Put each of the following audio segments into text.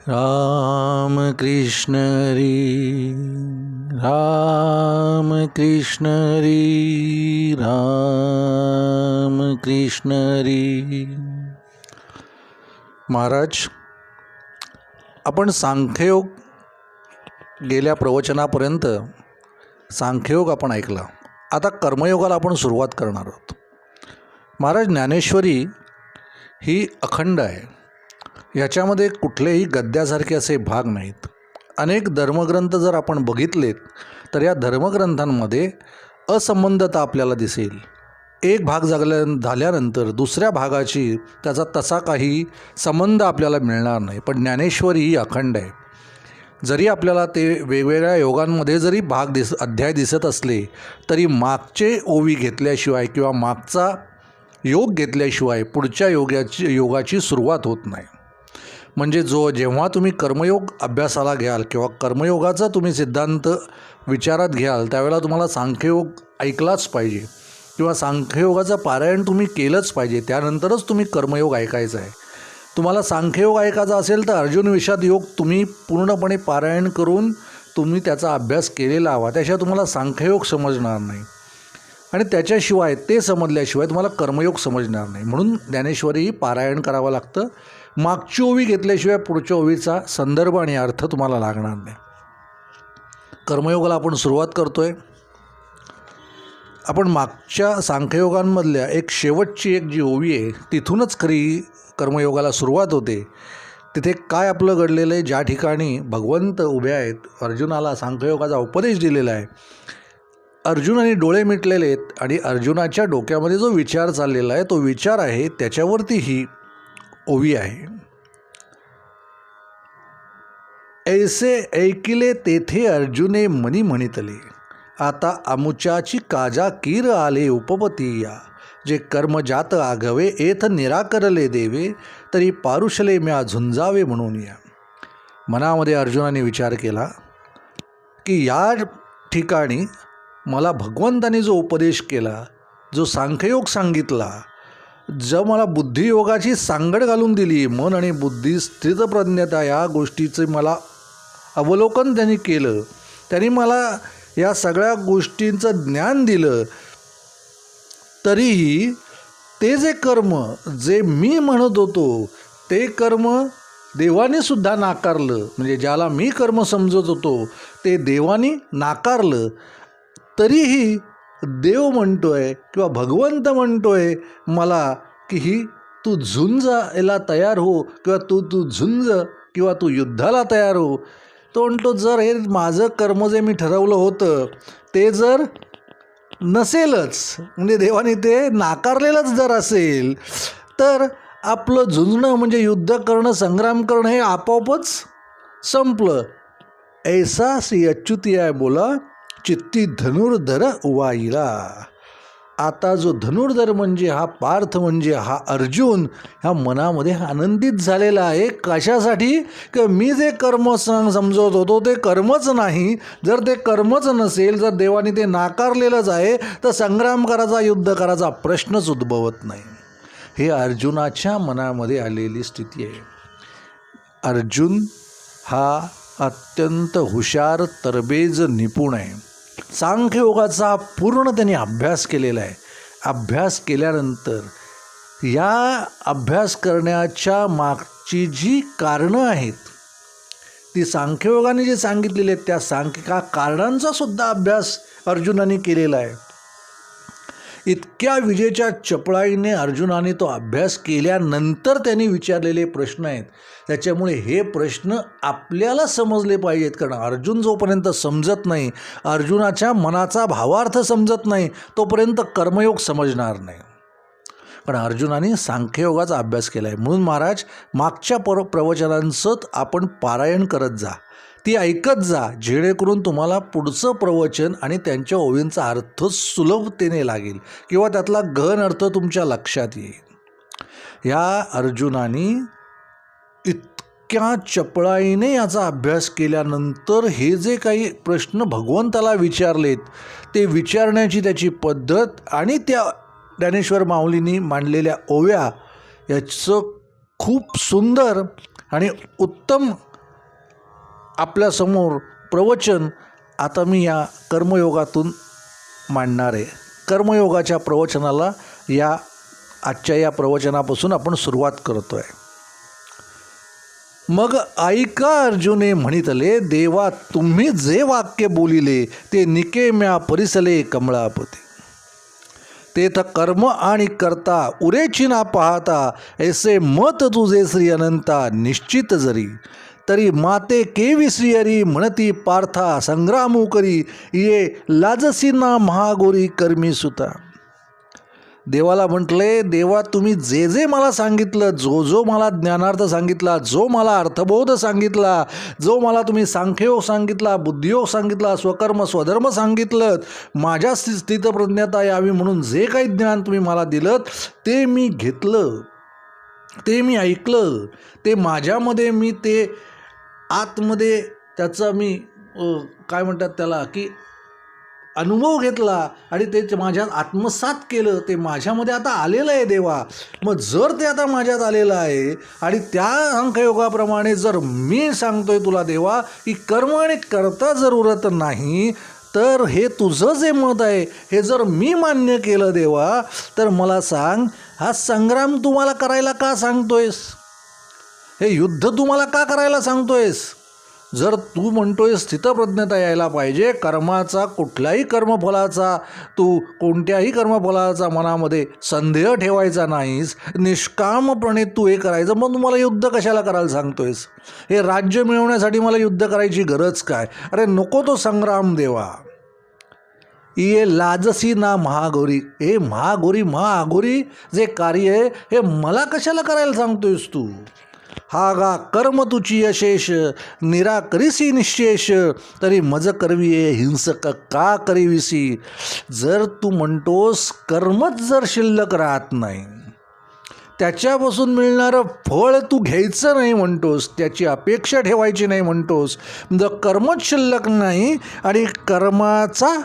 राम कृष्ण हरी राम कृष्ण हरी राम कृष्ण हरी. महाराज, आपण सांख्ययोग गेल्या प्रवचनापर्यंत सांख्ययोग आपण ऐकला. आता कर्मयोगाला आपण सुरुवात करणार आहोत. महाराज, ज्ञानेश्वरी ही अखंड आहे. ह्याच्यामध्ये कुठलेही गद्यासारखे असे भाग नाहीत. अनेक धर्मग्रंथ जर आपण बघितलेत तर या धर्मग्रंथांमध्ये असंबंधता आपल्याला दिसेल. एक भाग झाल्यानंतर दुसऱ्या भागाची त्याचा तसा काही संबंध आपल्याला मिळणार नाही. पण ज्ञानेश्वरी ही अखंड आहे. जरी आपल्याला ते वेगवेगळ्या योगांमध्ये जरी अध्याय दिसत असले तरी मागचे ओवी घेतल्याशिवाय किंवा मागचा योग घेतल्याशिवाय पुढच्या योगाची सुरुवात होत नाही. म्हणजे जेव्हा तुम्ही कर्मयोग अभ्यासाला घ्याल किंवा कर्मयोगाचा तुम्ही सिद्धांत विचारात घ्याल त्यावेळेला तुम्हाला सांख्ययोग ऐकलाच पाहिजे किंवा सांख्ययोगाचं पारायण तुम्ही केलंच पाहिजे. त्यानंतरच तुम्ही कर्मयोग ऐकायचा आहे. तुम्हाला सांख्ययोग ऐकायचा असेल तर अर्जुन विषाद योग तुम्ही पूर्णपणे पारायण करून तुम्ही त्याचा अभ्यास केलेला हवा. त्याशिवाय तुम्हाला सांख्ययोग समजणार नाही आणि त्याच्याशिवाय ते समजल्याशिवाय तुम्हाला कर्मयोग समजणार नाही. म्हणून ज्ञानेश्वरी पारायण करावं लागतं. मागची ओवी घेतल्याशिवाय पुढच्या ओवीचा संदर्भ आणि अर्थ तुम्हाला लागणार नाही. कर्मयोगाला आपण सुरुवात करतो आहे. आपण मागच्या सांख्ययोगांमधल्या शेवटची जी ओवी आहे तिथूनच खरी कर्मयोगाला सुरुवात होते. तिथे काय आपलं घडलेलं आहे, ज्या ठिकाणी भगवंत उभे आहेत, अर्जुनाला सांख्ययोगाचा उपदेश दिलेला आहे. अर्जुनाने डोळे मिटलेले आहेत आणि अर्जुनाच्या डोक्यामध्ये जो विचार चाललेला आहे तो विचार आहे त्याच्यावरती ही ओवी आहे. ऐसे ऐकिले तेथे अर्जुने मनी म्हणितले, आता अमुचाची काजा कीर आले उपपतीया, जे कर्म जात आघवे एथ निराकरले देवे, तरी पारुषले म्या झुंजावे म्हणून या. मनामध्ये अर्जुनाने विचार केला की या ठिकाणी मला भगवंताने जो उपदेश केला, जो सांख्ययोग सांगितला, जो मला बुद्धियोगाची सांगड घालून दिली, मन आणि बुद्धी स्थितप्रज्ञता या गोष्टीचं मला अवलोकन त्यांनी केलं, त्यांनी मला या सगळ्या गोष्टींचं ज्ञान दिलं, तरीही ते जे कर्म जे मी म्हणत होतो ते कर्म देवाने सुद्धा नाकारलं. म्हणजे ज्याला मी कर्म समजत होतो ते देवाने नाकारलं. तरीही देव म्हणतोय किंवा भगवंत म्हणतोय मला की ही तू झुंजायला तयार हो किंवा तू झुंज किंवा तू युद्धाला तयार हो. तो म्हणतो जर हे माझं कर्म जे मी ठरवलं होतं ते जर नसेलच, म्हणजे देवाने ते नाकारलेलंच जर असेल तर आपलं झुंजणं म्हणजे युद्ध करणं, संग्राम करणं हे आपोआपच संपलं. ऐसा श्री अच्युती आहे बोला, चित्ती धनुर्धर उवाईला. आता जो धनुर्धर म्हणजे हा पार्थ म्हणजे हा अर्जुन ह्या मनामध्ये आनंदित झालेला आहे. कशासाठी? की मी जे कर्म समजत होतो ते कर्मच नाही. जर ते कर्मच नसेल, जर देवाने ते नाकारलेलंच आहे तर संग्राम करायचा, युद्ध करायचा प्रश्नच उद्भवत नाही. हे अर्जुनाच्या मनामध्ये आलेली स्थिती आहे. अर्जुन हा अत्यंत हुशार, तरबेज, निपुण आहे. सांख्ययोगाचा पूर्ण त्यांनी अभ्यास केलेला आहे. अभ्यास केल्यानंतर या अभ्यास करण्याच्या मागची जी कारणं आहेत ती सांख्ययोगाने जे सांगितलेले आहेत त्या कारणांचा सुद्धा अभ्यास अर्जुनाने केलेला आहे. इतक्या विजेच्या चपळाईने अर्जुनाने तो अभ्यास केल्यानंतर त्यांनी विचारलेले प्रश्न आहेत. त्याच्यामुळे हे प्रश्न आपल्याला समजले पाहिजेत. कारण अर्जुन जोपर्यंत समजत नाही, अर्जुनाच्या मनाचा भावार्थ समजत नाही, तोपर्यंत कर्मयोग समजणार नाही. पण अर्जुनाने सांख्ययोगाचा अभ्यास केला आहे. म्हणून महाराज, मागच्या प्रवचनांचं आपण पारायण करत जा, ती ऐकत जा, जेणेकरून तुम्हाला पुढचं प्रवचन आणि त्यांच्या ओवींचा अर्थ सुलभतेने लागेल किंवा त्यातला गहन अर्थ तुमच्या लक्षात येईल. या अर्जुनाने इतक्या चपळाईने याचा अभ्यास केल्यानंतर हे जे काही प्रश्न भगवंताला विचारलेत ते विचारण्याची त्याची पद्धत आणि त्या ज्ञानेश्वर माऊलींनी मांडलेल्या ओव्या याचं खूप सुंदर आणि उत्तम आपल्यासमोर प्रवचन आता मी या कर्मयोगातून मांडणार आहे. कर्मयोगाच्या प्रवचनाला आजच्या या प्रवचनापासून आपण सुरुवात करतो आहे. मग ऐका अर्जुने म्हणितले, देवा तुम्ही जे वाक्य बोलिले ते निकेम्या परिसले कमळापते. तेथ कर्म आणि करता उरेची ना पाहता, ऐसे मत तुझे श्री अनंता निश्चित जरी. तरी माते केवी श्रीहरी म्हणती पार्था संग्रामू करी, ये लाजसी ना महागोरी कर्मी सुता. देवाला म्हटले, देवा तुम्ही जे जे मला सांगितलं, जो मला ज्ञानार्थ सांगितला, जो मला अर्थबोध सांगितला, जो मला तुम्ही सांख्ययोग सांगितला, बुद्धियोग सांगितला, स्वकर्म स्वधर्म सांगितलं, माझ्या स्थितप्रज्ञता यावी म्हणून जे काही ज्ञान तुम्ही मला दिलं ते मी घेतलं, ते मी ऐकलं, ते माझ्यामध्ये मी ते आतमध्ये त्याचा मी काय म्हणतात त्याला की अनुभव घेतला आणि ते माझ्यात आत्मसात केलं. ते माझ्यामध्ये आता आलेलं आहे देवा. मग जर ते आता माझ्यात आलेलं आहे आणि त्या अंकयोगाप्रमाणे जर मी सांगतोय तुला देवा की कर्म आणि करता जर उरत नाही, तर हे तुझं जे मत आहे हे जर मी मान्य केलं देवा, तर मला सांग, हा संग्राम तुम्हाला करायला का सांगतोयस? हे युद्ध तुम्हाला का करायला सांगतोयस? जर तू म्हणतोय स्थितप्रज्ञता यायला पाहिजे, कर्माचा कुठल्याही कर्मफलाचा तू कोणत्याही कर्मफलाचा मनामध्ये संदेह ठेवायचा नाहीस, निष्कामपणे तू हे करायचं, मग तुम्हाला युद्ध कशाला करायला सांगतोयस? हे राज्य मिळवण्यासाठी मला युद्ध करायची गरज काय? अरे नको तो संग्राम देवा. ये लाजसी ना महागौरी, हे महागौरी जे कार्य आहे हे मला कशाला करायला सांगतोयस तू? हा गा कर्म तुची यशेष, निराकरीसी निशेष, तरी मज करविये हिंसक का करीविसी. जर तू म्हणतोस कर्मच जर शिल्लक राहत नाही, त्याच्यापासून मिळणारं फळ तू घ्यायचं नाही म्हणतोस, त्याची अपेक्षा ठेवायची नाही म्हणतोस, जर कर्मच शिल्लक नाही आणि कर्माचा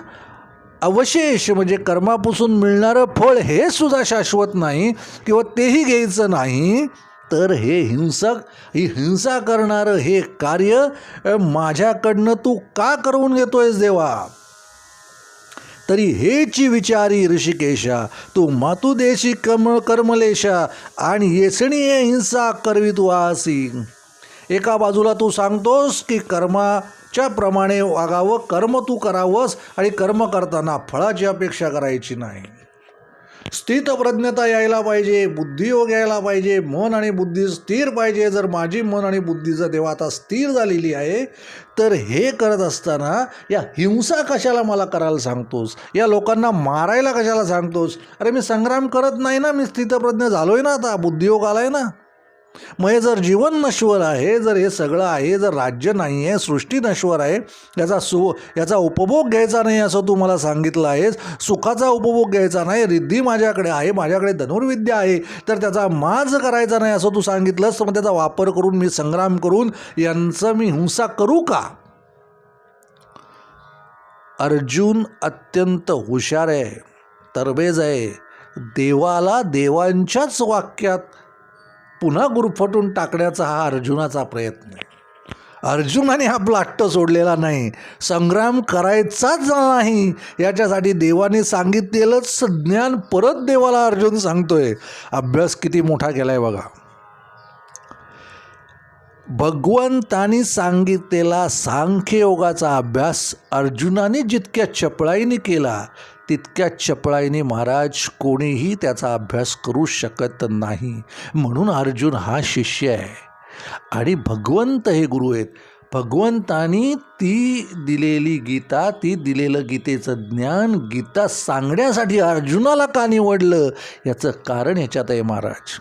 अवशेष म्हणजे कर्मापासून मिळणारं फळ हे सुद्धा शाश्वत नाही किंवा तेही घ्यायचं नाही, तर हे ही हिंसा करणारं हे कार्य माझ्याकडनं तू का करून घेतोयस देवा? तरी हेची विचारी ऋषिकेशा, तू मातुदेशी कर्मलेशा आणि येसणी हिंसा करवी तू आसी. एका बाजूला तू सांगतोस की कर्माच्या प्रमाणे वागावं, कर्म तू करावंस आणि कर्म करताना फळाची अपेक्षा करायची नाही. स्थितप्रज्ञता यायला पाहिजे, बुद्धियोग यायला पाहिजे, मन आणि बुद्धी स्थिर पाहिजे. जर माझी मन आणि बुद्धी जर देवा आता स्थिर झालेली आहे, तर हे करत असताना या हिंसा कशाला मला करायला सांगतोस? या लोकांना मारायला कशाला सांगतोस? अरे मी संग्राम करत नाही ना, मी स्थितप्रज्ञ झालोय ना, आता बुद्धियोग आलाय ना. मग हे जर जीवन नश्वर आहे, जर हे सगळं आहे, जर राज्य नाही आहे, सृष्टी नश्वर आहे, याचा उपभोग घ्यायचा नाही असं तू मला सांगितलं आहेस, सुखाचा उपभोग घ्यायचा नाही, रिद्धी माझ्याकडे आहे, माझ्याकडे धनुर्विद्या आहे, तर त्याचा माज करायचा नाही असं तू सांगितलंस, तर मग त्याचा वापर करून मी संग्राम करून यांचं मी हिंसा करू का? अर्जुन अत्यंत हुशार आहे, तरबेज आहे. देवाला देवांच्याच वाक्यात पुन्हा गुरफटून टाकण्याचा हा अर्जुनाचा प्रयत्न आहे. अर्जुनाने हा लाट्ट सोडलेला नाही, संग्राम करायचाच नाही याच्यासाठी देवाने सांगितलेलंच ज्ञान परत देवाला अर्जुन सांगतोय. अभ्यास किती मोठा केलाय बघा. भगवंतानी सांगितलेला सांख्ययोगाचा अभ्यास अर्जुनाने जितक्या चपळाईने केला, तितक्या चपळाईने महाराज कोणीही त्याचा अभ्यास करू शकत नाही. म्हणून अर्जुन हा शिष्य आहे आणि भगवंत हे गुरु आहेत. भगवंतानी ती दिलेली गीता, ती दिलेलं गीतेचं ज्ञान, गीता सांगण्यासाठी अर्जुनाला का निवडलं याचं कारण ह्याच्यात आहे महाराज.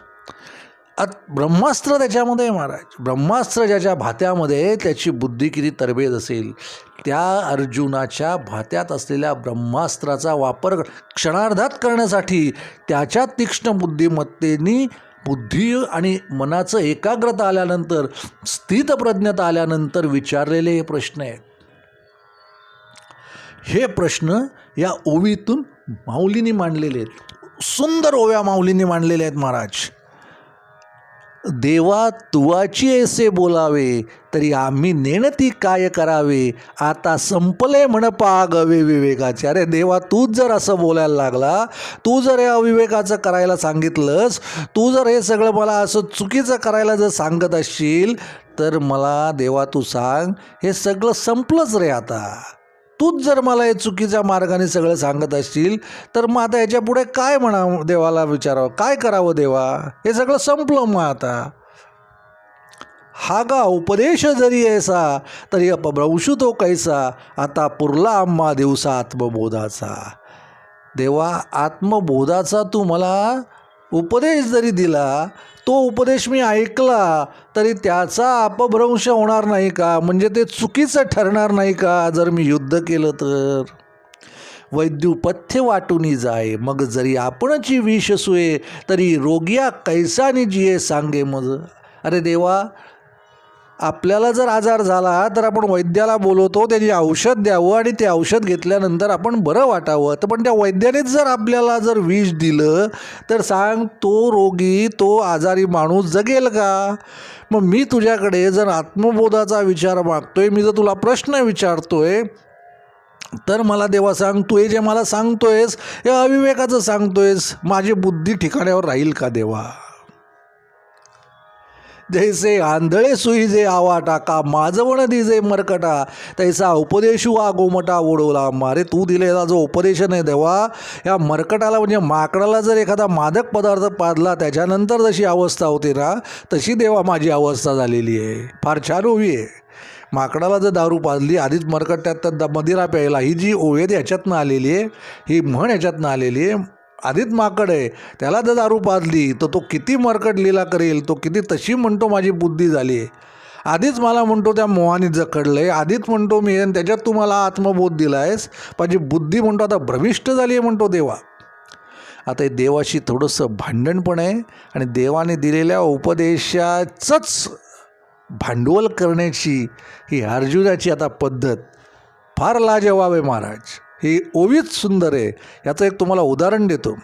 ब्रह्मास्त्र त्याच्यामध्ये आहे महाराज. ब्रह्मास्त्र ज्याच्या भात्यामध्ये त्याची बुद्धी किती तरबेज असेल, त्या अर्जुनाच्या भात्यात असलेल्या ब्रह्मास्त्राचा वापर क्षणार्धात करण्यासाठी त्याच्या तीक्ष्ण बुद्धिमत्तेने बुद्धी आणि मनाचं एकाग्रता आल्यानंतर, स्थितप्रज्ञता आल्यानंतर विचारलेले हे प्रश्न आहेत. हे प्रश्न या ओवीतून माऊलींनी मांडलेले आहेत. सुंदर ओव्या माऊलींनी मांडलेल्या आहेत महाराज. देवा तुवाची ऐसे बोलावे, तरी आम्ही नेणती काय करावे, आता संपले म्हण पाग अविवेकाचे. अरे देवा, तूच जर असं बोलायला लागला, तू जर या अविवेकाचं करायला सांगितलंस, तू जर हे सगळं मला असं चुकीचं करायला जर सांगत असशील, तर मला देवा तू सांग, हे सगळं संपलंच रे आता. तूच जर मला हे चुकीच्या मार्गाने सगळं सांगत असशील, तर मग आता याच्या पुढे काय म्हणावं, देवाला विचारावं, काय करावं देवा, हे सगळं संपलं मग आता. हा गा उपदेश जरी ऐसा, तरी अपभ्रंशु तो कैसा, आता पुरला आम्हा दिवसा आत्मबोधाचा. देवा, आत्मबोधाचा तू मला उपदेश जरी दिला, तो उपदेश मी ऐकला, तरी त्याचा अपभ्रंश होणार नाही का, म्हणजे ते चुकीचं ठरणार नाही का जर मी युद्ध केलं तर. वैद्युपथ्य वाटूनी जाय, मग जरी आपणची विष सुये, तरी रोगिया कैसानी जिये सांगे मज. अरे देवा, आपल्याला जर आजार झाला तर आपण वैद्याला बोलवतो, त्याची औषध द्यावं आणि ते औषध घेतल्यानंतर आपण बरं वाटावं. तर पण त्या वैद्यानेच जर आपल्याला जर विष दिलं, तर सांग, तो रोगी, तो आजारी माणूस जगेल का. मग मी तुझ्याकडे जर आत्मबोधाचा विचार मागतोय, मी जर तुला प्रश्न विचारतोय, तर मला देवा सांग, तू हे जे मला सांगतोयस हे अविवेकाचं सांगतोयस, माझी बुद्धी ठिकाण्यावर राहील का देवा. जैसे आंधळे सुई जे आवा टाका, माझवण दिजे मरकटा, तैसा उपदेशू आ गोमटा ओढवला. मारे तू दिलेला जो उपदेश नाही देवा, या मरकटाला म्हणजे माकडाला जर एखादा मादक पदार्थ पाजला, त्याच्यानंतर जशी अवस्था होते ना, तशी देवा माझी अवस्था झालेली आहे. फार छान ओवी आहे. माकडाला जर दारू पाजली, आधीच मरकट त्यात मदिरा प्यायला, ही जी ओवी आहे ह्याच्यातनं आलेली आहे, ही म्हण ह्याच्यातनं आलेली आहे. आधीच माकड आहे, त्याला जर दारू पाजली तर तो किती मरकट लीला करेल, तो किती तशी म्हणतो माझी बुद्धी झाली आहे, आधीच मला म्हणतो त्या मोहाने जकडलं आहे, आधीच म्हणतो मी, आणि त्याच्यात तू मला आत्मबोध दिला आहेस, माझी बुद्धी म्हणतो आता भ्रमिष्ट झाली आहे म्हणतो देवा. आता हे देवाशी थोडंसं भांडण पण आहे, आणि देवाने दिलेल्या उपदेशाचंच भांडवल करण्याची ही अर्जुनाची आता पद्धत फार लाजवाब आहे महाराज. ही ओवीच सुंदर आहे. याचं एक तुम्हाला उदाहरण देतो.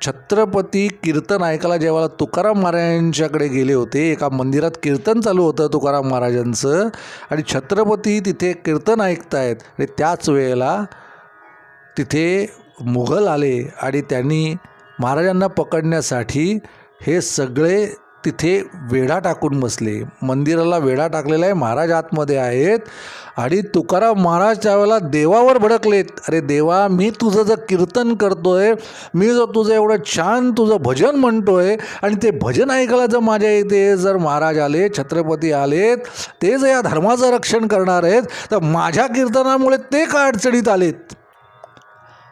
छत्रपती कीर्तन ऐकायला जेव्हा तुकाराम महाराजांच्याकडे गेले होते, एका मंदिरात कीर्तन चालू होतं तुकाराम महाराजांचं, आणि छत्रपती तिथे कीर्तन ऐकतायत, आणि त्याच वेळेला तिथे मुघल आले, आणि त्यांनी महाराजांना पकडण्यासाठी हे सगळे तिथे वेढा टाकून बसले. मंदिराला वेढा टाकलेला आहे, महाराज आतमध्ये आहेत, आणि तुकाराम महाराज त्यावेळेला देवावर भडकलेत. अरे देवा, मी तुझं जर कीर्तन करतोय, मी जर तुझं एवढं छान तुझं भजन म्हणतोय, आणि ते भजन ऐकायला जर माझ्या इथे जर महाराज आले, छत्रपती आलेत, ते जर या धर्माचं रक्षण करणार आहेत, तर माझ्या कीर्तनामुळे ते का अडचणीत आलेत.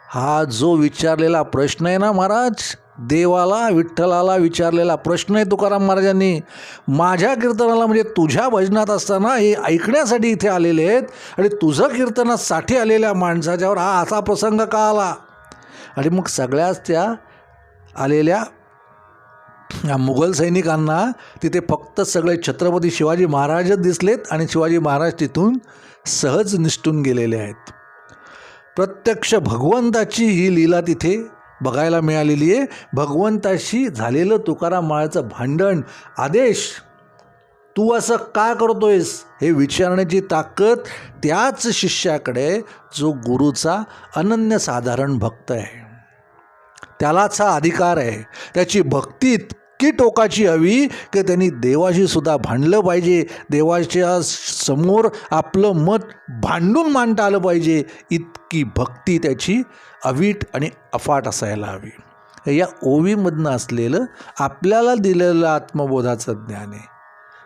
हा जो विचारलेला प्रश्न आहे ना महाराज, देवाला, विठ्ठलाला विचारलेला प्रश्न आहे तुकाराम महाराजांनी. माझ्या कीर्तनाला म्हणजे तुझ्या भजनात असताना हे ऐकण्यासाठी इथे आलेले आहेत, आणि तुझं कीर्तनासाठी आलेल्या माणसाच्यावर हा असा प्रसंग का आला. आणि मग सगळ्याच त्या आलेल्या मुघल सैनिकांना तिथे फक्त सगळे छत्रपती शिवाजी महाराजच दिसलेत, आणि शिवाजी महाराज तिथून सहज निसटून गेलेले आहेत. प्रत्यक्ष भगवंताची ही लीला तिथे बघायला मिळालेली आहे. भगवंताशी झालेलं तुकाराम महाराजांचं भांडण, आदेश, तू असं का करतोयस हे विचारण्याची ताकद त्याच शिष्याकडे जो गुरुचा अनन्यसाधारण भक्त आहे, त्यालाच हा अधिकार आहे. त्याची भक्ती इतकी टोकाची हवी की त्यांनी देवाशी सुद्धा भांडलं पाहिजे, देवाच्या समोर आपलं मत भांडून मांडता आलं पाहिजे, इतकी भक्ती त्याची अवीट आणि अफाट असायला हवी. या ओवीमधनं असलेलं आपल्याला दिलेलं आत्मबोधाचं ज्ञान आहे.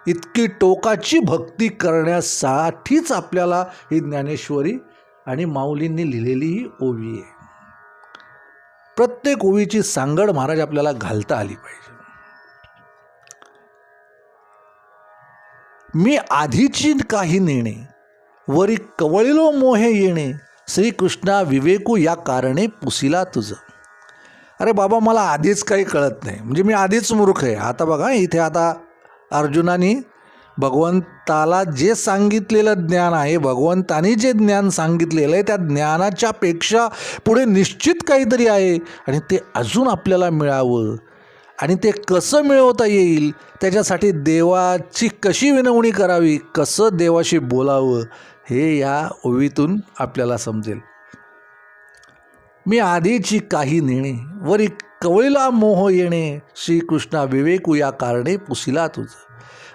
इतकी टोकाची भक्ती करण्यासाठीच आपल्याला ही ज्ञानेश्वरी आणि माऊलींनी लिहिलेली ही ओवी आहे. प्रत्येक ओवीची सांगड महाराज आपल्याला घालता आली पाहिजे. मी आधीची काही नेणे, वरी कवळिलो मोहे येणे, श्रीकृष्णा विवेकू या कारणे पुसिला तुझं. अरे बाबा, मला आधीच काही कळत नाही, म्हणजे मी आधीच मूर्ख आहे. आता बघा, इथे आता अर्जुनाने भगवंताला जे सांगितलेलं ज्ञान आहे, भगवंतानी जे ज्ञान सांगितलेलं आहे, त्या ज्ञानाच्या पेक्षा पुढे निश्चित काहीतरी आहे, आणि ते अजून आपल्याला मिळावं आणि ते कसं मिळवता येईल, त्याच्यासाठी देवाची कशी विनवणी करावी, कसं देवाशी बोलावं, हे या ओवीतून आपल्याला समजेल. मी आधीची काही नेणे वरी कवळीला मोह येणे, श्रीकृष्णा विवेकू या कारणे पुसिला तुझं.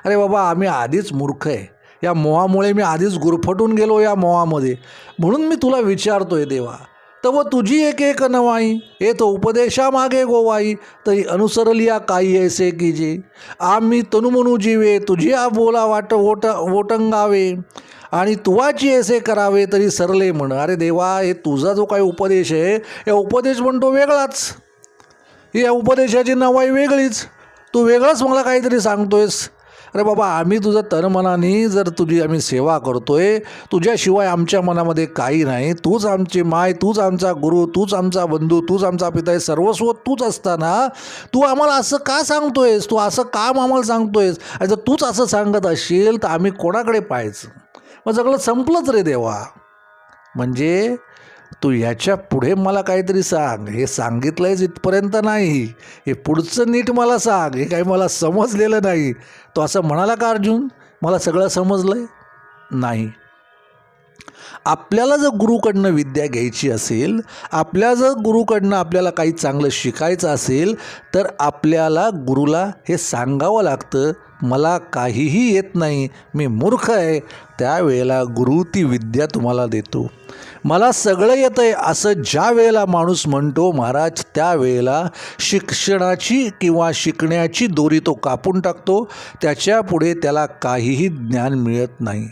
अरे बाबा, आम्ही आधीच मूर्ख आहे, या मोहामुळे मी आधीच गुरफटून गेलो या मोहामध्ये. म्हणून मी तुला विचारतोय देवा, तव तुझी एक एक नवाई, येत उपदेशा मागे गोवाई, तरी अनुसरलिया काही ऐसे की जे आम्ही तनुमनु जीवे, तुझी बोला वोटंगावे, आणि तुवाची ऐसे करावे तरी सरले म्हण. अरे देवा, हे तुझा जो काही उपदेश आहे, या उपदेश म्हणतो वेगळाच, या उपदेशाची नवाई वेगळीच, तू वेगळंच मला काहीतरी सांगतोयस. अरे बाबा, आम्ही तुझं तनमनाने जर तुझी आम्ही सेवा करतोय, तुझ्याशिवाय आमच्या मनामध्ये काही नाही, तूच आमची माय, तूच आमचा गुरु, तूच आमचा बंधू, तूच आमचा पिता, हे सर्वस्व तूच असताना तू आम्हाला असं का सांगतोयस, तू असं काम आम्हाला सांगतोयस. आणि जर तूच असं सांगत असशील तर आम्ही कोणाकडे पाहायचं? मग सगळं संपलंच रे देवा. म्हणजे तू ह्याच्या पुढे मला काहीतरी सांग, हे सांगितलंयच इथपर्यंत नाही, हे पुढचं नीट मला सांग, हे काही मला समजलेलं नाही. तो असं म्हणाला का अर्जुन, मला सगळं समजलंय? नाही. आपल्याला जर गुरुकडनं विद्या घ्यायची असेल, आपल्याला काही चांगलं शिकायचं असेल, तर आपल्याला गुरुला हे सांगावं लागतं, मला काहीही येत नाही, मी मूर्ख आहे. त्यावेळेला गुरु ती विद्या तुम्हाला देतो. मला सगळं येतं आहे असं ज्या वेळेला माणूस म्हणतो महाराज, त्यावेळेला शिक्षणाची किंवा शिकण्याची दोरी तो कापून टाकतो, त्याच्यापुढे त्याला काहीही ज्ञान मिळत नाही.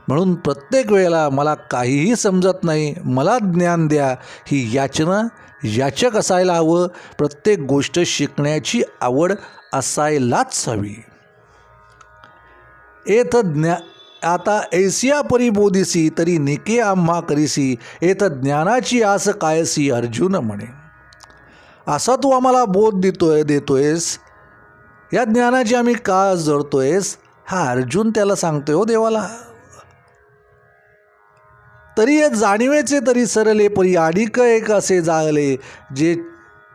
म्हणून प्रत्येक वेळेला मला काहीही समजत नाही, मला ज्ञान द्या, ही याचक असायला हवं. प्रत्येक गोष्ट शिकण्याची आवड असायलाच हवी. आता ऐसिया परिबोधिसी तरी निके आम्हा करीसी, एत ज्ञानाची आस कायसी, अर्जुन म्हणे. असा तू आम्हाला बोध देतोयस, या ज्ञानाची आम्ही का जडतोयस, हा अर्जुन त्याला सांगतोय हो देवाला. तरी हे जाणीवेचे तरी सरले, परी आडिक एक असे जाळले, जे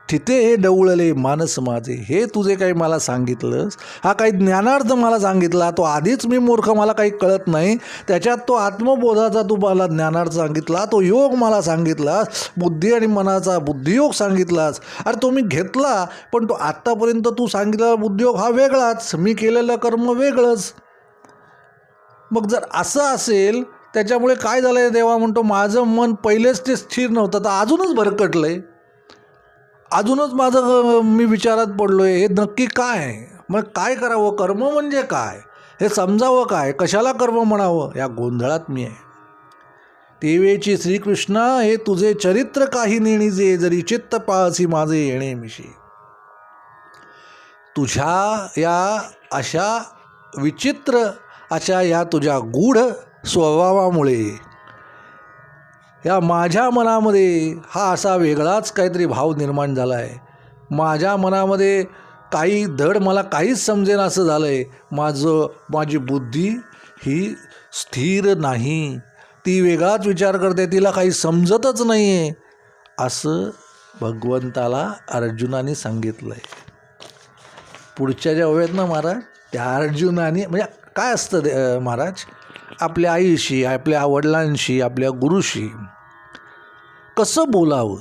तिथे हे डवळले मानस माझे. हे तुझे काही मला सांगितलंस, हा काही ज्ञानार्थ मला सांगितला, तो आधीच मी मूर्ख, मला काही कळत नाही, त्याच्यात तो आत्मबोधाचा तू मला ज्ञानार्थ सांगितला, तो योग मला सांगितलास, बुद्धी आणि मनाचा बुद्धियोग सांगितलास. अरे तो मी घेतला, पण तो आत्तापर्यंत तू सांगितलेला बुद्धियोग हा वेगळाच, मी केलेलं कर्म वेगळंच. मग जर असं असेल, त्याच्यामुळे काय झालं आहे, देवा म्हणतो माझं मन पहिलेच ते स्थिर नव्हतं, तर अजूनच भरकटलं आहे, अजूनच मी विचारात पडलो आहे, हे नक्की काय? मग काय करावं, कर्म म्हणजे काय हे समजावं, काय कशाला कर्म म्हणावं, या गोंधळात मी आहे. तेवेची श्रीकृष्णा, हे तुझे चरित्र काही नेणीजे, जरी चित्त पाहसी माझे येणे मिशी. तुझ्या या अशा विचित्र या तुझ्या गूढ स्वभावामुळे या माझ्या मनामध्ये हा असा वेगळाच काहीतरी भाव निर्माण झाला आहे. माझ्या मनामध्ये काही धड मला काहीच समजेन असं झालं आहे. माझी बुद्धी ही स्थिर नाही, ती वेगळाच विचार करते, तिला काही समजतच नाही आहे, असं भगवंताला अर्जुनाने सांगितलं आहे. पुढच्या ज्या ओव्यात ना महाराज, त्या अर्जुनाने म्हणजे काय असतं महाराज, आपल्या आईशी, आपल्या वडिलांशी, आपल्या गुरुशी कसं बोलावं,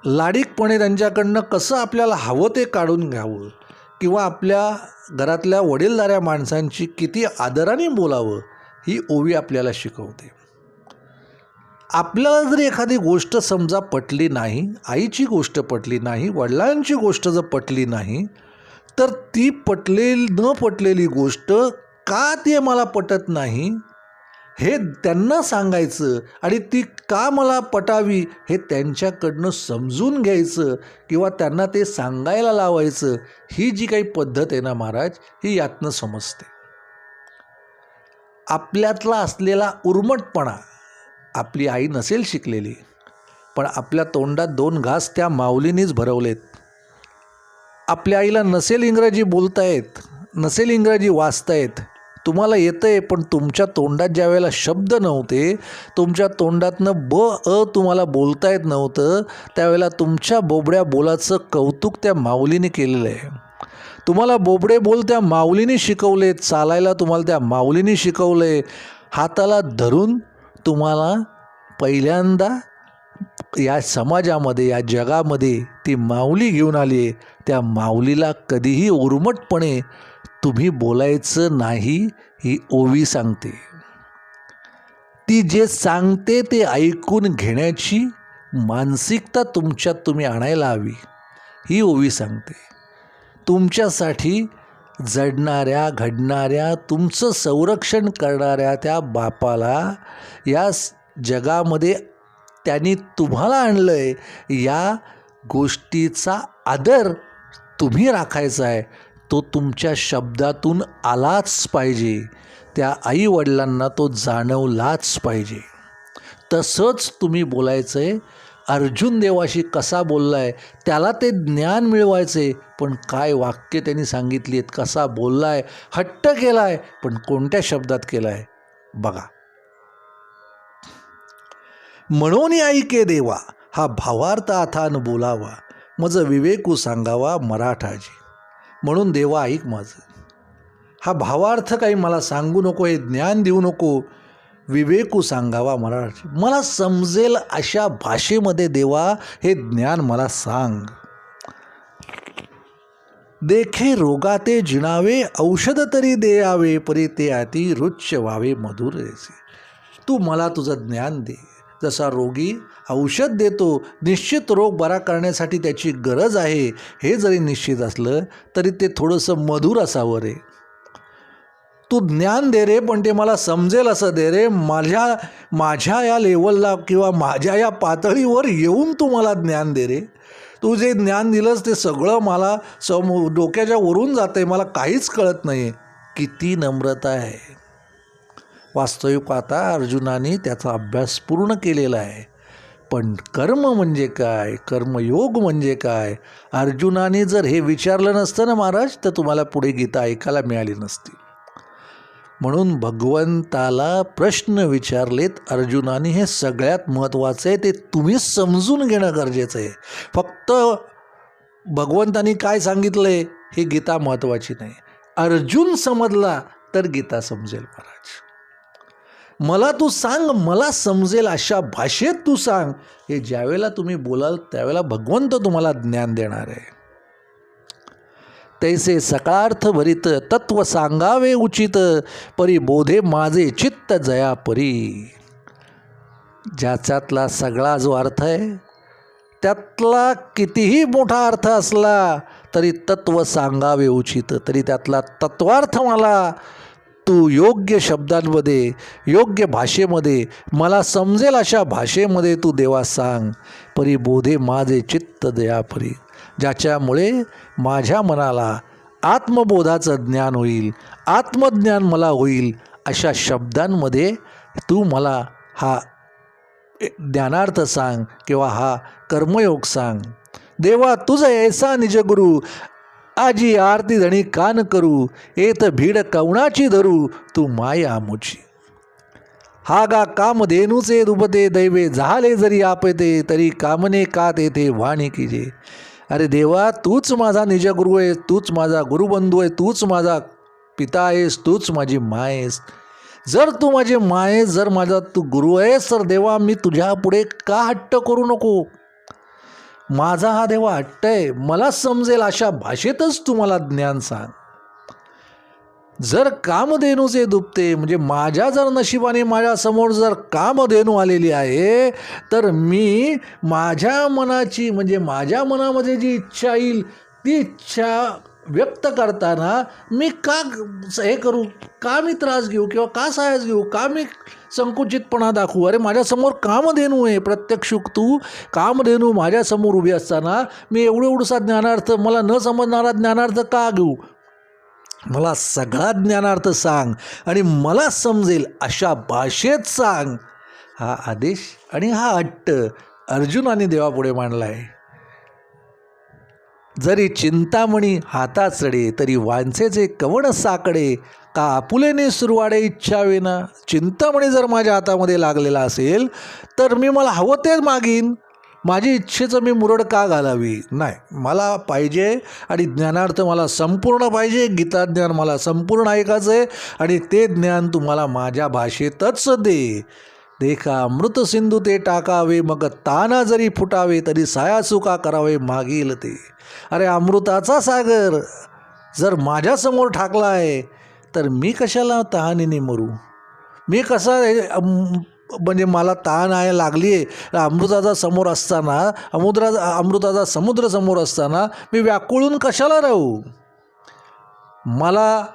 लाडीकपणे त्यांच्याकडनं कसं आपल्याला हवं ते काढून घ्यावं, किंवा आपल्या घरातल्या वडीलधाऱ्या माणसांची किती आदराने बोलावं, ही ओवी आपल्याला शिकवते. आपल्याला जर एखादी गोष्ट समजा पटली नाही, आईची गोष्ट पटली नाही, वडिलांची गोष्ट जर पटली नाही, तर ती न पटलेली गोष्ट का ती मला पटत नाही हे त्यांना सांगायचं, आणि ती का मला पटावी हे त्यांच्याकडनं समजून घ्यायचं, किंवा त्यांना ते सांगायला लावायचं. ही जी काही पद्धत आहे ना महाराज, ही यातनं समजते. आपल्यातला असलेला उर्मटपणा आपली आई नसेल शिकलेली, पण आपल्या तोंडात 2 घास त्या माऊलीनीच भरवलेत. आपल्या आईला नसेल इंग्रजी बोलता येत, नसेल इंग्रजी वाचता येत, तुम्हाला येतं आहे, पण तुमच्या तोंडात ज्या वेळेला शब्द नव्हते, तुमच्या तोंडातनं तुम्हाला बोलता येत नव्हतं, त्यावेळेला तुमच्या बोबड्या बोलाचं कौतुक त्या माऊलीने केलेलं आहे. तुम्हाला बोबडे बोल त्या माऊलीने शिकवले, चालायला तुम्हाला त्या माऊलीने शिकवले, हाताला धरून तुम्हाला पहिल्यांदा या समाजामध्ये, या जगामध्ये ती माऊली घेऊन आली. त्या माऊलीला कधीही उर्मटपणे तुम्ही बोलायचं नाही, ही ओवी सांगते. ती जे सांगते ते ऐकून घेण्याची मानसिकता तुमच्यात तुम्ही आणायला हवी, ही ओवी सांगते. तुमच्यासाठी जडणाऱ्या, घडणाऱ्या, तुमचं संरक्षण करणाऱ्या त्या बापाला या जगामध्ये त्यांनी तुम्हाला आणलं आहे, या गोष्टीचा आदर तुम्ही राखायचा आहे. तो तुमच्या शब्दातून आलाच पाहिजे. त्या आईवडिलांना तो जाणवलाच पाहिजे. तसंच तुम्ही बोलायचं आहे. अर्जुन देवाशी कसा बोलला आहे त्याला ते ज्ञान मिळवायचं आहे, पण काय वाक्य त्यांनी सांगितली आहेत, कसा बोलला आहे, हट्ट केला आहे, पण कोणत्या शब्दात केला आहे बघा. म्हणून ऐके देवा हा भावार्थ अथान बोलावा, मज विवेकू सांगावा मराठाजी. म्हणून देवा ऐक माझं, हा भावार्थ काही मला सांगू नको, हे ज्ञान देऊ नको, विवेकू सांगावा मराठी, मला समजेल अशा भाषेमध्ये देवा हे ज्ञान मला सांग. देखे रोगाते जिणावे, औषध तरी देयावे, परी ते अति रुच्च व्हावे मधुर देसे. तू मला तुझं ज्ञान दे. जसा रोगी औषध देतो, निश्चित रोग बरा करण्यासाठी त्याची गरज आहे, हे जरी निश्चित असलं तरी ते थोडंसं मधुर असावं रे. तू ज्ञान दे रे, पण ते मला समजेल असं दे रे. माझ्या या लेवलला किंवा माझ्या या पातळीवर येऊन तू मला ज्ञान दे रे. तू जे ज्ञान दिलंस ते सगळं मला डोक्याच्या वरून जातं आहे, मला काहीच कळत नाही. किती नम्रता आहे. वास्तविक पाहता अर्जुनाने त्याचा अभ्यास पूर्ण केलेला आहे, पण कर्म म्हणजे काय, कर्मयोग म्हणजे काय, अर्जुनाने जर हे विचारलं नसतं ना महाराज, तर तुम्हाला पुढे गीता ऐकायला मिळाली नसती. म्हणून भगवंताला प्रश्न विचारलेत अर्जुनाने, हे सगळ्यात महत्त्वाचं आहे, ते तुम्ही समजून घेणं गरजेचं आहे. फक्त भगवंतानी काय सांगितलं आहे हे गीता महत्त्वाची नाही. अर्जुन समजला तर गीता समजेल महाराज. मला तू सांग, मला समजेल अशा भाषेत तू सांग. हे ज्यावेळेला तुम्ही बोलाल त्यावेळेला भगवंत तुम्हाला ज्ञान देणार आहे. तैसे सकारार्थ भरित तत्व सांगावे उचित, परी बोधे माझे चित्त जया परी. ज्याच्यातला सगळा जो अर्थ आहे त्यातला कितीही मोठा अर्थ असला तरी तत्व सांगावे उचित, तरी त्यातला तत्वार्थ मला तू योग्य शब्दांमध्ये, योग्य भाषेमध्ये, मला समजेल अशा भाषेमध्ये तू देवा सांग. परी बोधे माझे चित्त दया परी, ज्याच्यामुळे माझ्या मनाला आत्मबोधाचं ज्ञान होईल, आत्मज्ञान मला होईल, अशा शब्दांमध्ये तू मला हा ज्ञानार्थ सांग किंवा हा कर्मयोग सांग. देवा तुझ ऐसा निजगुरु, आजी आरती धणी कान करू, येत भीड कवणाची धरू, तू माया मुची. हा गा कामधेनूचे दुबते दैवे, झाले जरी आपते तरी कामने का तेथे वाणी कीजे. अरे देवा तूच माझा निजगुरु आहे, तूच माझा गुरुबंधू आहे, तूच माझा पिता आहेस, तूच माझी माय आहेस. जर तू माझी माय आहेस, जर माझा तू गुरु आहेस, तर देवा मी तुझ्या पुढे का हट्ट करू नको. माझा हा देवा हट्ट आहे, मला समजेल अशा भाषेतच तू मला ज्ञान सांग. जर कामधेनूचे दुभते, म्हणजे माझ्या जर नशिबाने माझ्यासमोर जर कामधेनू आलेली आहे, तर मी माझ्या मनाची, म्हणजे माझ्या मनामध्ये जी इच्छा येईल ती इच्छा व्यक्त करताना मी का हे करू, का मी त्रास घेऊ किंवा का सायास घेऊ, का मी संकुचितपणा दाखवू. अरे माझ्यासमोर कामधेनू आहे, प्रत्यक्ष तू कामधेनू माझ्यासमोर उभी असताना मी एवढसा ज्ञानार्थ, मला न समजणारा ज्ञानार्थ का घेऊ. मला सगळा ज्ञानार्थ सांग आणि मला समजेल अशा भाषेत सांग. हा आदेश आणि हा हट्ट अर्जुनाने देवापुढे मांडला आहे. जरी चिंतामणी हातात चढे तरी वांछेचे कवण साकडे का आपुलेने सुरवाडे इच्छा विना. चिंतामणी जर माझ्या हातामध्ये लागलेला असेल तर मी मला हवं तेच मागीन. माझी इच्छेचं मी मुरड का घालावी. नाही, मला पाहिजे आणि ज्ञानार्थ मला संपूर्ण पाहिजे. गीता ज्ञान मला संपूर्ण ऐकायचं आहे आणि ते ज्ञान तुम्हाला माझ्या भाषेतच दे. देखा अमृत सिंधू ते टाकावे मग ताना जरी फुटावे तरी साया चुका करावे मागील ते. अरे अमृताचा सागर जर माझ्यासमोर ठाकला आहे तर मी कशाला तहानीने मरू. मी कसा म्हणजे मला तहान आहे लागली आहे अमृताचा समोर असताना अमृताचा समुद्र समोर असताना मी व्याकुळून कशाला राहू. मला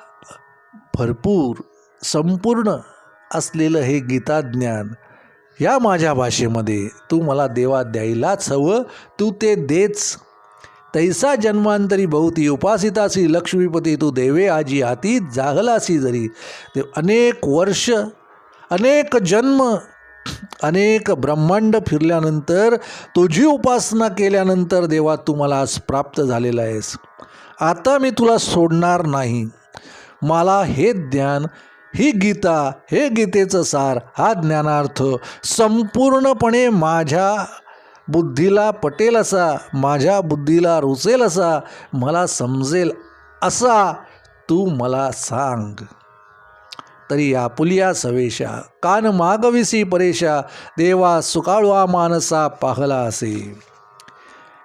भरपूर संपूर्ण असलेलं हे गीता ज्ञान या माझ्या भाषेमध्ये तू मला देवा द्यायलाच हवं. तू ते देच. तैसा जन्मांतरी बहुती उपासितासी लक्ष्मीपती तू देवे आजी हाती जागलासी जरी. ते अनेक वर्ष अनेक जन्म अनेक ब्रह्मांड फिरल्यानंतर तुझी उपासना केल्यानंतर देवा तू मला आज प्राप्त झालेला आहेस. आता मी तुला सोडणार नाही. मला हे ज्ञान ही गीता हे गीतेचं सार हा ज्ञानार्थ संपूर्णपणे माझ्या बुद्धीला पटेल असा माझ्या बुद्धीला रुचेल असा मला समजेल असा तू मला सांग. तरी आपुलिया सवेशा कान मागविसी परेशा देवा सुकाळवा मानसा पाहला असे.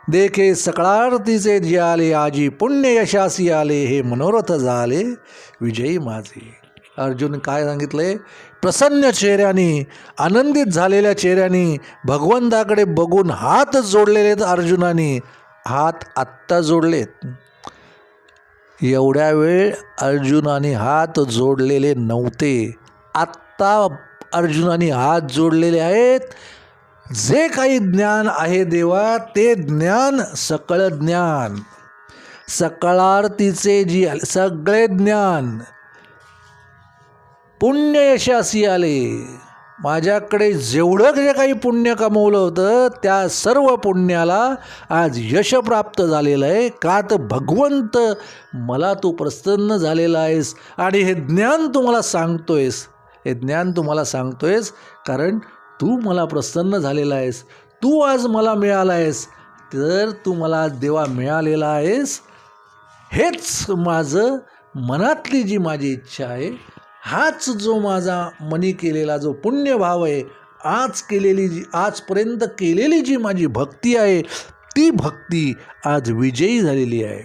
देखे सकळारतीचे जे आले आजी पुण्य यशासी आले हे मनोरथ झाले विजयी माझे. अर्जुन काय सांगितले. प्रसन्न चेहऱ्याने आनंदित झालेल्या चेहऱ्याने भगवंताकडे बघून हात जोडलेले अर्जुनाने हात आत्ता जोडलेत. एवढ्या वेळ अर्जुनाने हात जोडलेले नव्हते. आत्ता अर्जुनाने हात जोडलेले आहेत. जे काही ज्ञान आहे देवा ते ज्ञान सकळ ज्ञान सकळारतीचे जी सगळे ज्ञान पुण्य यशासी आले. माझ्याकडे जेवढं जे काही पुण्य कमवलं होतं त्या सर्व पुण्याला आज यश प्राप्त झालेलं आहे. का तर भगवंत मला तू प्रसन्न झालेला आहेस आणि हे ज्ञान तुम्हाला सांगतोयस. हे ज्ञान तुम्हाला सांगतोयस कारण तू मला प्रसन्न झालेला आहेस. तू आज मला मिळाला आहेस. तर तू मला आज देवा मिळालेला आहेस. हेच माझं मनातली जी माझी इच्छा आहे. हाच जो माझा मनी केलेला जो पुण्यभाव आहे. आजपर्यंत केलेली जी माझी भक्ती आहे ती भक्ती आज विजयी झालेली आहे.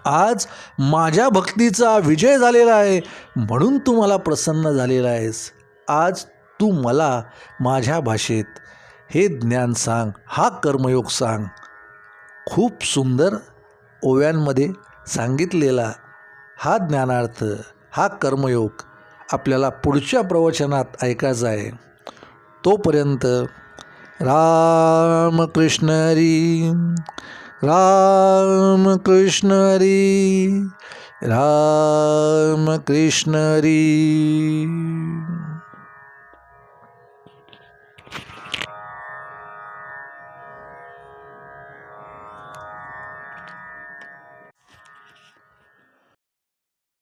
आज माझ्या भक्तीचा विजय झालेला आहे म्हणून तू मला प्रसन्न झालेला आहेस. आज तू मला माझ्या भाषेत हे ज्ञान सांग. हा कर्मयोग सांग. खूप सुंदर ओव्यांमध्ये सांगितलेला हा ज्ञानार्थ हा कर्मयोग आपल्याला पुढच्या प्रवचनात ऐकायचा आहे. तोपर्यंत राम कृष्ण हरी राम कृष्ण हरी राम कृष्ण हरी.